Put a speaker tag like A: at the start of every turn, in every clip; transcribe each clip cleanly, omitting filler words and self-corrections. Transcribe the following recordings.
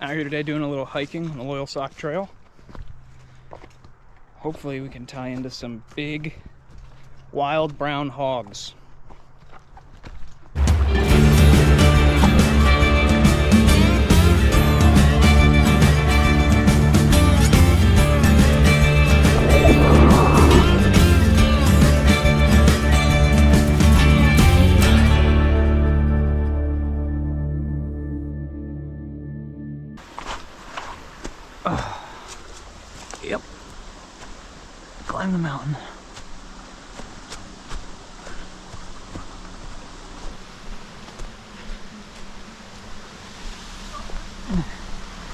A: Out here today doing a little hiking on the Loyalsock Trail. Hopefully we can tie into some big wild brown hogs. Yep. Climb the mountain.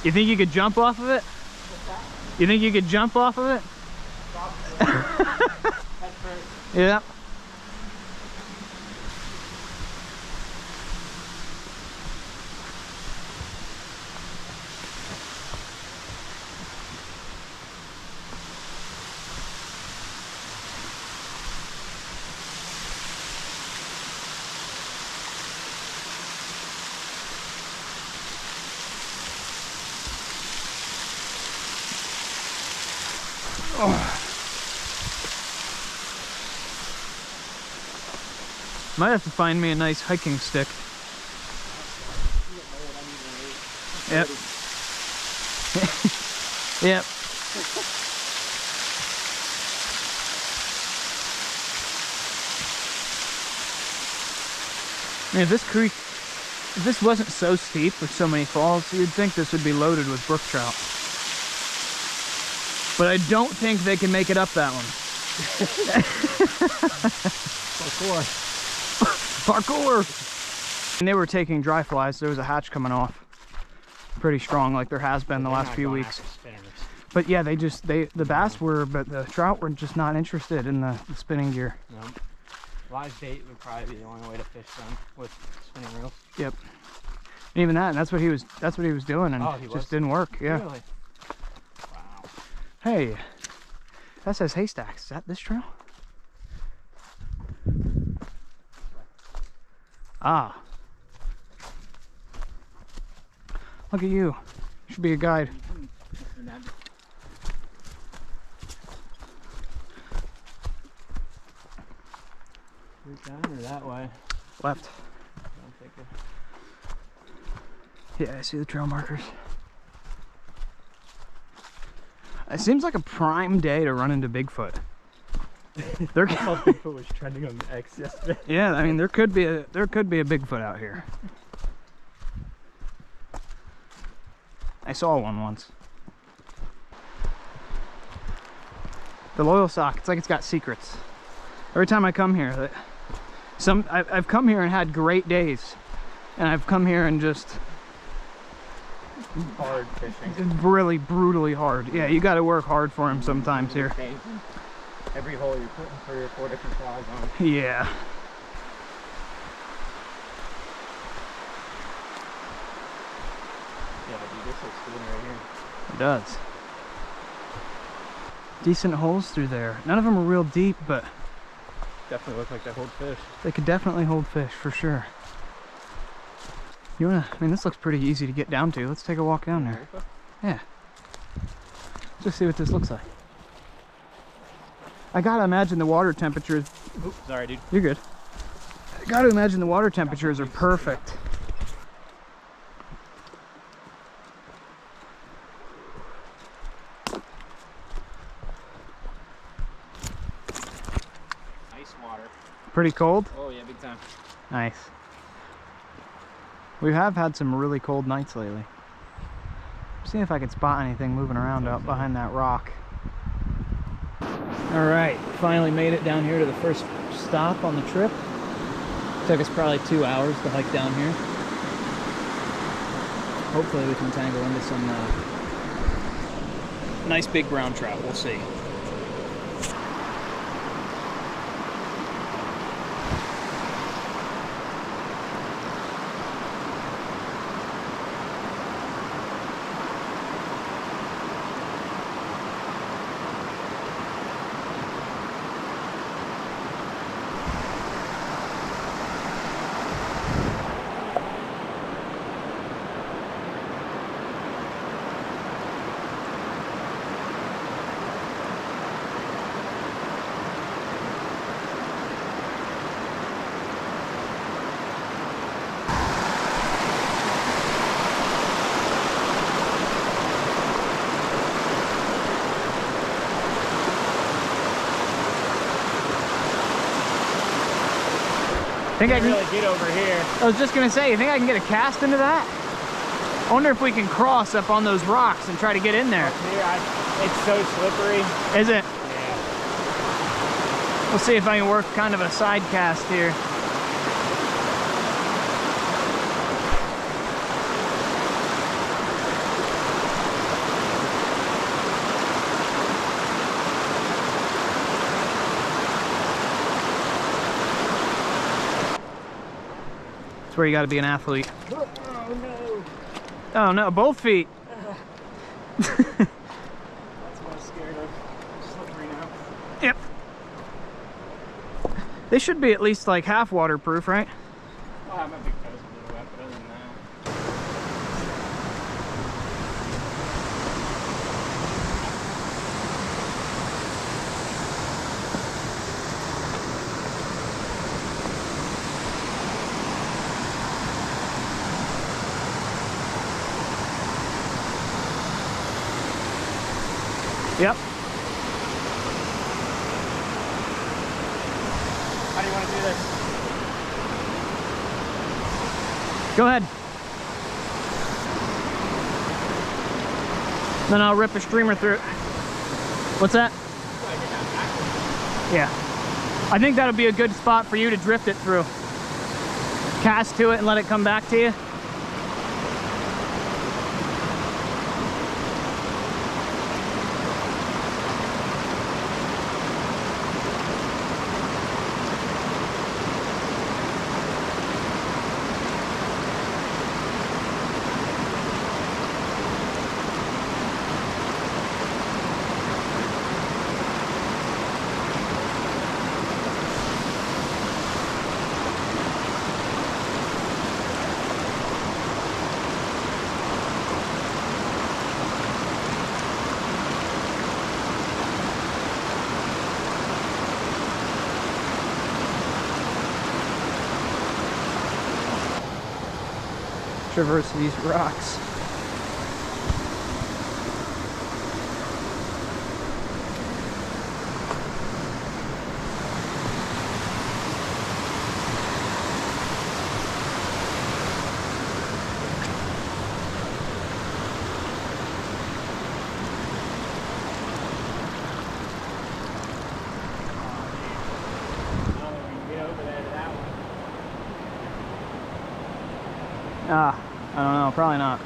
A: You think you could jump off of it? You think you could jump off of it? Yeah. Oh. Might have to find me a nice hiking stick. Yep. Yep. Man, if this wasn't so steep with so many falls, you'd think this would be loaded with brook trout. But I don't think they can make it up that one. Parkour. Parkour! And they were taking dry flies. There was a hatch coming off. Pretty strong, like there has been the last few weeks. But yeah, the bass were, but the trout were just not interested in the spinning gear.
B: No. Live bait would probably be the only way to fish them with spinning reels.
A: Yep. And even that, and that's what he was doing, and it just didn't work. Yeah.
B: Really? Wow.
A: Hey, that says Haystacks. Is that this trail? Ah. Look at you. Should be a guide.
B: Down or that way?
A: Left. Yeah, I see the trail markers. It seems like a prime day to run into Bigfoot.
B: Bigfoot was trending on X yesterday.
A: Yeah, I mean there could be a Bigfoot out here. I saw one once. The Loyalsock, it's like it's got secrets. Every time I come here, I've come here and had great days, and I've come here and just
B: hard fishing.
A: Really brutally hard. Yeah, you got to work hard for him sometimes here.
B: Every hole you're putting 3 or 4 different flies on.
A: Yeah.
B: Yeah, dude, this looks good right here.
A: It does. Decent holes through there. None of them are real deep, but
B: definitely look like they hold fish.
A: They could definitely hold fish for sure. You wanna? I mean, this looks pretty easy to get down to. Let's take a walk down there. Yeah. Just see what this looks like. I gotta imagine the water temperatures.
B: Oops, sorry, dude.
A: You're good. I gotta imagine the water temperatures are perfect.
B: Ice water.
A: Pretty cold?
B: Oh yeah, big time.
A: Nice. We have had some really cold nights lately. See if I can spot anything moving around out behind that rock. All right, finally made it down here to the first stop on the trip. Took us probably 2 hours to hike down here. Hopefully we can tangle into some nice big brown trout. We'll see. Think I can
B: really get over here.
A: I was just gonna say, you think I can get a cast into that? I wonder if we can cross up on those rocks and try to get in there.
B: Up here, it's so slippery.
A: Is it?
B: Yeah.
A: We'll see if I can work kind of a side cast here. That's where you got to be an athlete.
B: Oh no.
A: Oh no, both feet.
B: That's what I was scared of. Slippery now.
A: Yep. They should be at least like half waterproof, right?
B: I'll have my big toes a little wet, but other than that.
A: Yep.
B: How do you want to do this?
A: Go ahead. Then I'll rip a streamer through it. What's that? Yeah. I think that'll be a good spot for you to drift it through. Cast to it and let it come back to you. Traverse these rocks. Ah, I don't know, probably not.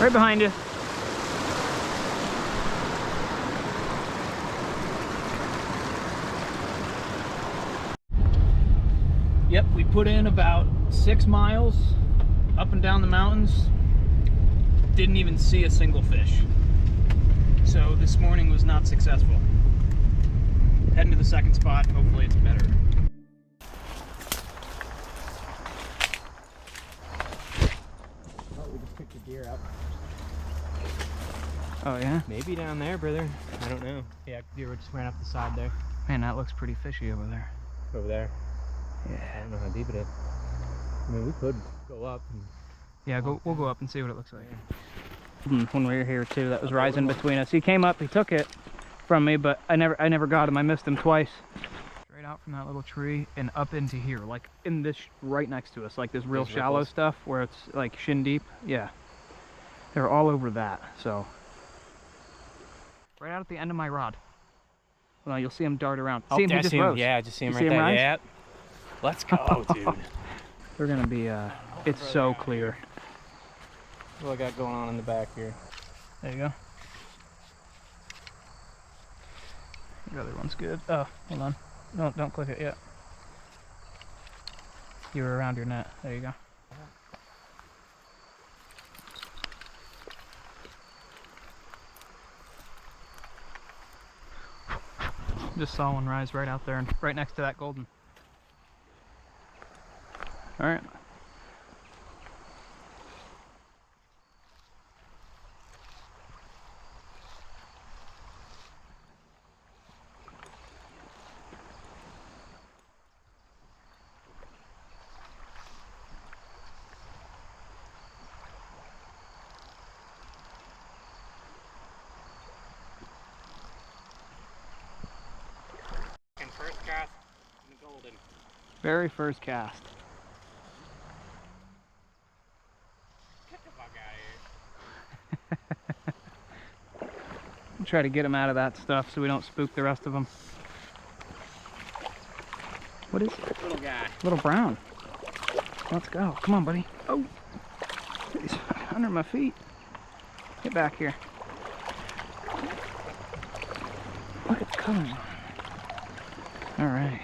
A: Right behind you. Yep, we put in about 6 miles up and down the mountains. Didn't even see a single fish. So this morning was not successful. Heading to the second spot, hopefully it's better.
B: Oh, we just picked a deer up.
A: Oh yeah?
B: Maybe down there, brother. I don't know. Yeah, deer just ran up the side there.
A: Man, that looks pretty fishy over there.
B: Over there.
A: Yeah.
B: I don't know how deep it is. I mean, we could go up. And
A: Yeah, we'll go up and see what it looks like. When we were here too, that was rising between us. He came up, he took it from me, but I never got him. I missed him twice. Straight out from that little tree and up into here, like in this right next to us, like this real shallow stuff where it's like shin deep. Yeah, they're all over that. So right out at the end of my rod. Well, you'll see him dart around.
B: Oh,
A: see him, he just rose.
B: Yeah, I just see him
A: You
B: right
A: see him
B: there.
A: rise?
B: Yeah. Let's go, dude.
A: They're gonna be. It's so clear.
B: What I got going on in the back here?
A: There you go. The other one's good. Oh, hold on. No, don't click it yet. You were around your net. There you go. Just saw one rise right out there and right next to that golden. All right. Very first cast.
B: Get the fuck out of here.
A: Try to get him out of that stuff so we don't spook the rest of them. What is it?
B: Little guy.
A: Little brown. Let's go. Come on, buddy. Oh, he's under my feet. Get back here. Look at the colors on it. All right.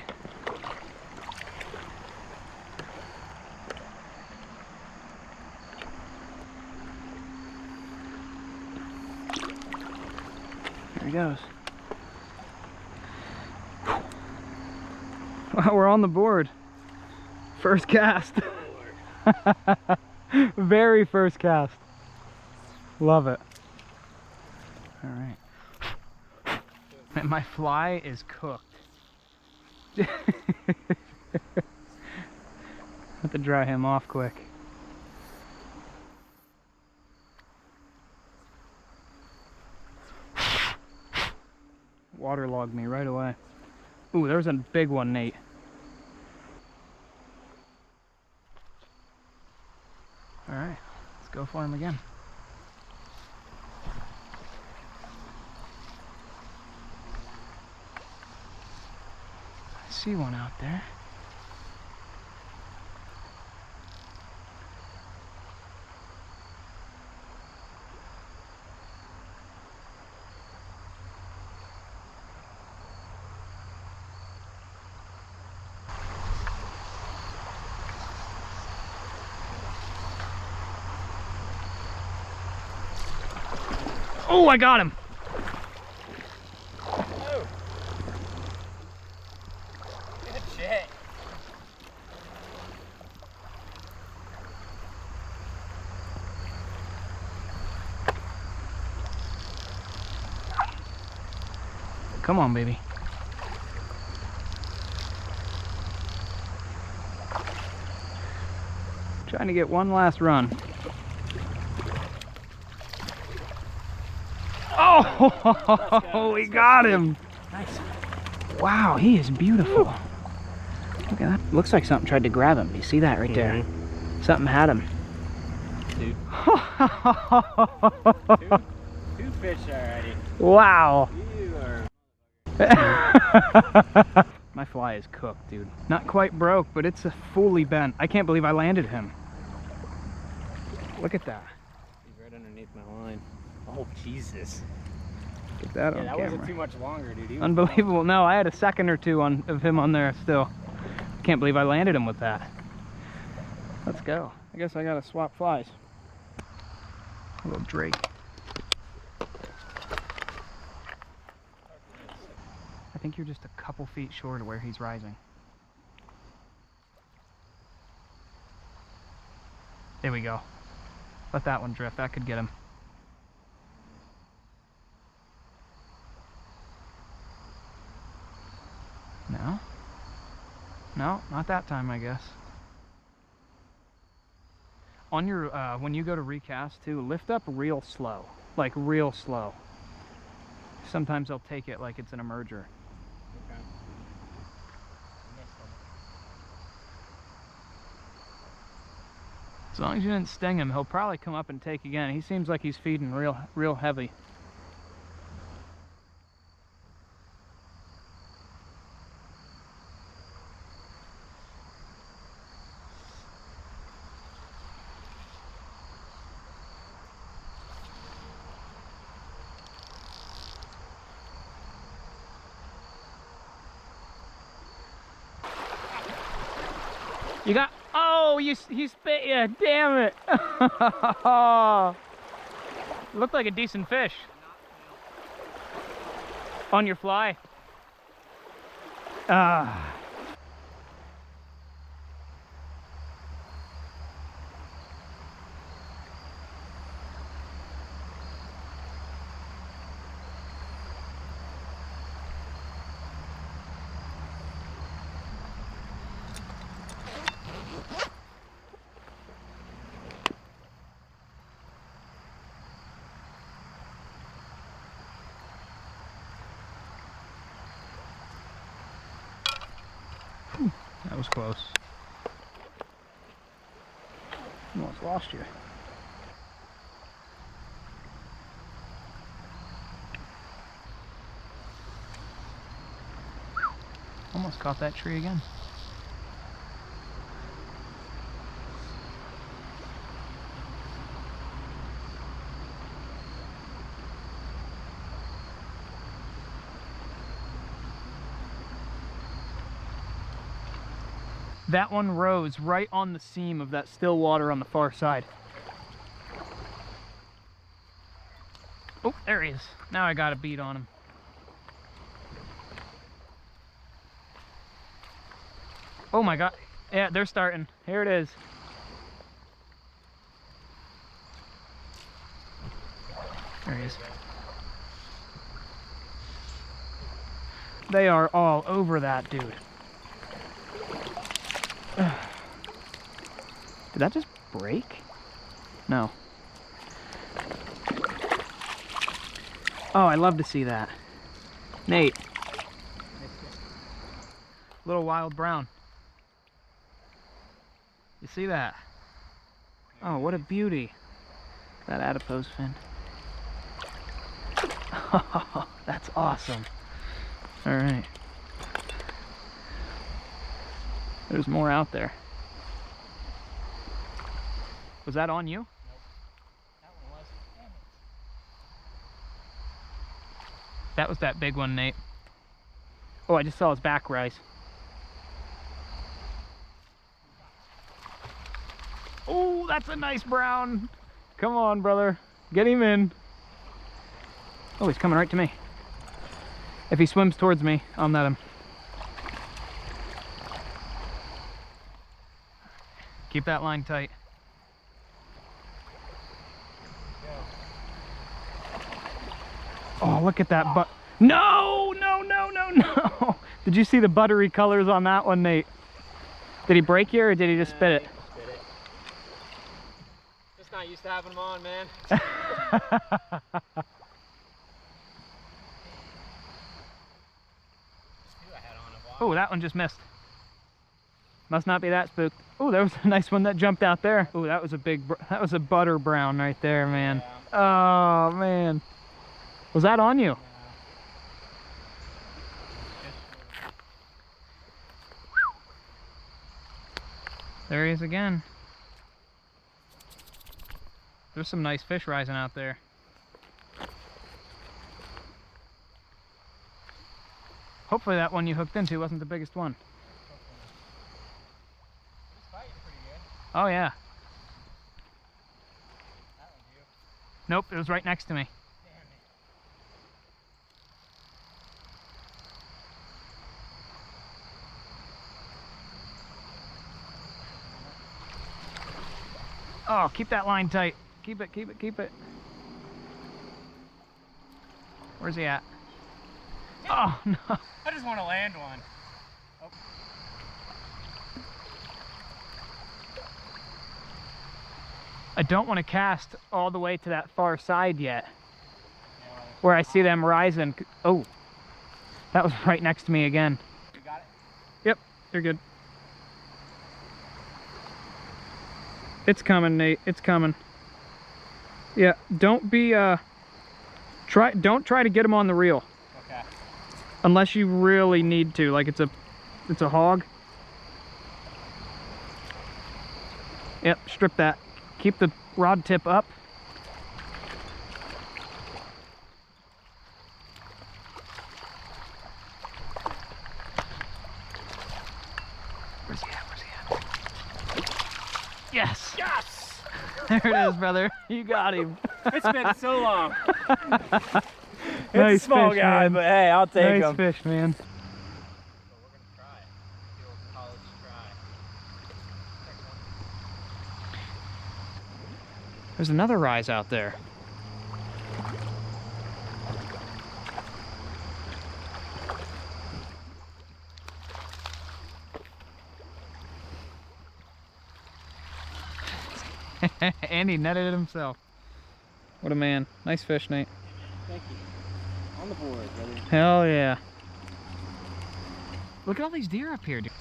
A: There he goes. Wow, we're on the board. First cast. Very first cast. Love it. All right. Man, my fly is cooked. Have to dry him off quick. Waterlogged me right away. Ooh, there's a big one, Nate. All right, let's go for him again. I see one out there. Oh, I got him.
B: Oh. Good shit.
A: Come on, baby. Trying to get one last run. Oh, we got him. Nice. Wow, he is beautiful. Look at that. Looks like something tried to grab him. You see that right there? Something had him.
B: Dude. two fish already.
A: Wow.
B: You are...
A: My fly is cooked, dude. Not quite broke, but it's fully bent. I can't believe I landed him. Look at that.
B: He's right underneath my line. Oh, Jesus.
A: Get that on
B: that
A: camera.
B: wasn't too much longer, dude.
A: Unbelievable. No, I had a second or two of him on there still. Can't believe I landed him with that. Let's go. I guess I gotta swap flies. A little Drake. I think you're just a couple feet short of where he's rising. There we go. Let that one drift. That could get him. No? No, not that time, I guess. On your, when you go to recast too, lift up real slow. Like real slow. Sometimes they'll take it like it's an emerger.
B: Okay.
A: As long as you didn't sting him, he'll probably come up and take again. He seems like he's feeding real heavy. You got, oh, he spit you, damn it. Looked like a decent fish. On your fly. Ah. That was close. Almost lost you. Almost caught that tree again. That one rose right on the seam of that still water on the far side. Oh, there he is. Now I got a beat on him. Oh my God. Yeah, they're starting. Here it is. There he is. They are all over that dude. Did that just break? No. Oh, I love to see that. Nate. Little wild brown. You see that? Oh, what a beauty. That adipose fin. Oh, that's awesome. All right. There's more out there. Was that on you?
B: Nope. That one was. Damn it.
A: That was that big one, Nate. Oh, I just saw his back rise. Oh, that's a nice brown. Come on, brother. Get him in. Oh, he's coming right to me. If he swims towards me, I'll net him. Keep that line tight. Oh, look at that butt. No, no, no, no, no. Did you see the buttery colors on that one, Nate? Did he break you or did he just spit it?
B: Spit it. Just not used to having them on, man.
A: Oh, that one just missed. Must not be that spooked. Oh, there was a nice one that jumped out there. Oh, that was a that was a butter brown right there, man. Yeah. Oh, man. Was that on you?
B: Yeah.
A: There he is again. There's some nice fish rising out there. Hopefully that one you hooked into wasn't the biggest one. Oh yeah.
B: That one's you.
A: Nope, it was right next to me.
B: Damn it.
A: Oh, keep that line tight. Keep it, keep it, keep it. Where's he at? Oh, no.
B: I just want to land one. Oh.
A: I don't want to cast all the way to that far side yet, where I see them rising. Oh, that was right next to me again.
B: You got it?
A: Yep, you're good. It's coming, Nate. It's coming. Yeah, don't be don't try to get him on the reel.
B: Okay.
A: Unless you really need to, like it's a hog. Yep, strip that. Keep the rod tip up. Where's he at? Where's he at? Yes!
B: Yes!
A: There it is, brother. You got him.
B: It's been so long. It's
A: Nice
B: a small
A: fish,
B: guy,
A: man.
B: but hey, I'll take him.
A: Nice fish, man.
B: So we're going to try it. The old college try.
A: There's another rise out there. And he netted it himself. What a man. Nice fish, Nate.
B: Thank you. On the board, brother.
A: Hell yeah. Look at all these deer up here, dude.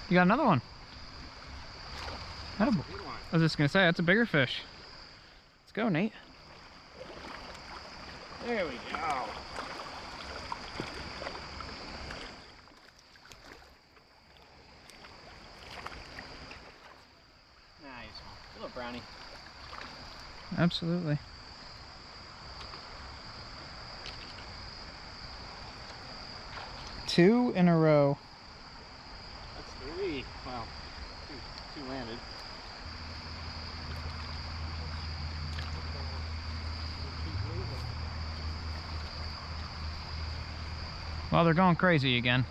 A: You got another one.
B: That's a good one.
A: I was just gonna say, that's a bigger fish. Let's go, Nate.
B: There we go. Nice. Little brownie.
A: Absolutely. Two in a row.
B: That's three. Well, two landed.
A: Well, they're going crazy again.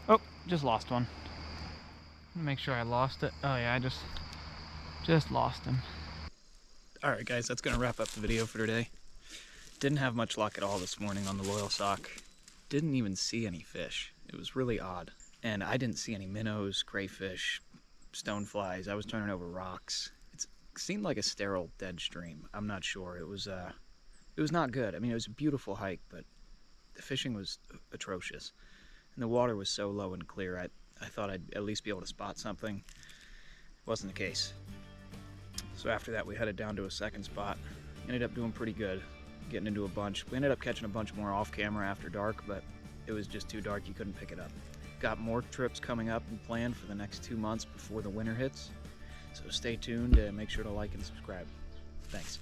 B: Yeah.
A: Oh, just lost one. Make sure I lost it. Oh yeah, I just lost him. All right, guys, that's gonna wrap up the video for today. Didn't have much luck at all this morning on the Loyalsock. Didn't even see any fish. It was really odd. And I didn't see any minnows, crayfish, stoneflies. I was turning over rocks. It seemed like a sterile dead stream. I'm not sure. It was not good. I mean, it was a beautiful hike, but the fishing was atrocious. And the water was so low and clear, I thought I'd at least be able to spot something. Wasn't the case. So after that, we headed down to a second spot. Ended up doing pretty good, getting into a bunch. We ended up catching a bunch more off camera after dark, but it was just too dark, you couldn't pick it up. Got more trips coming up and planned for the next 2 months before the winter hits. So stay tuned and make sure to like and subscribe. Thanks.